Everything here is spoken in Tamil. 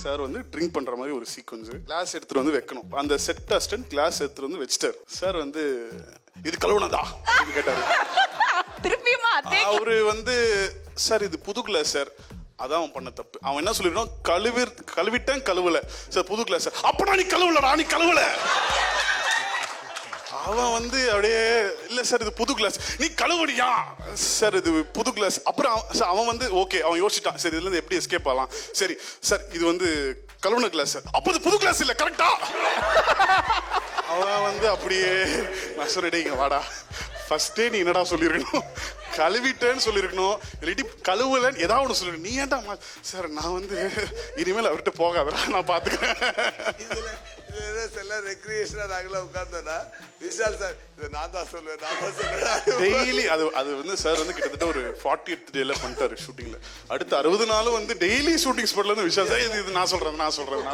சார் வந்து ட்ரிங்க் பண்ற மாதிரி ஒரு சீக்வன்ஸ் கிளாஸ் எடுத்துட்டு வந்து வைக்கணும். அந்த செட் அசிஸ்டன்ட் கிளாஸ் எடுத்துட்டு வந்து வச்சிட்டாரு. சார் வந்து இது கழுவுனதா அப்படின்னு கேட்டாரு. திருப்பியுமா அதே அவரு வந்து சார் இது புது கிளாஸ் சார். அதான் அவன் பண்ண தப்பு. அவன் என்ன சொல்லிருக்கான், கழுவிட்டேன் கழுவல சார், புது கிளாஸ் சார். அப்ப நீ கழுவலடா, நீ கழுவல. அவன் வந்து அப்படியே இல்ல சார் இது புது கிளாஸ். நீ கழுவடியா சார், இது புது கிளாஸ். அப்புறம் அவன் வந்து ஓகே, அவன் யோசிச்சிட்டான், சரி இதுல இருந்து எப்படி எஸ்கேப் ஆகலாம். சரி சார் இது வந்து கழுவுன கிளாஸ் சார். அப்ப இது புது கிளாஸ் இல்ல, கரெக்டா? அவன் வந்து அப்படியே நான் சொல்லிட்டேங்க வாடா, ஃபர்ஸ்டே நீ என்னடா சொல்லிருக்கணும், கழுவிட்டேன்னு சொல்லிருக்கணும், இல்லாட்டி கழுவலன்னு ஏதாவது ஒன்று சொல்லிருக்கணும். நீ ஏன்டா சார் நான் வந்து இனிமேல் அவர்கிட்ட போகாதடா, நான் பாத்துக்கிறேன். டெய்லி அது வந்து சார் வந்து கிட்டத்தட்ட ஒரு 40th டேல பண்ணிட்டாரு ஷூட்டிங்ல. அடுத்த 60 நாளும் வந்து டெய்லி ஷூட்டிங் ஸ்பாட்ல இருந்து விஷால் சார் இது நான் சொல்றேன்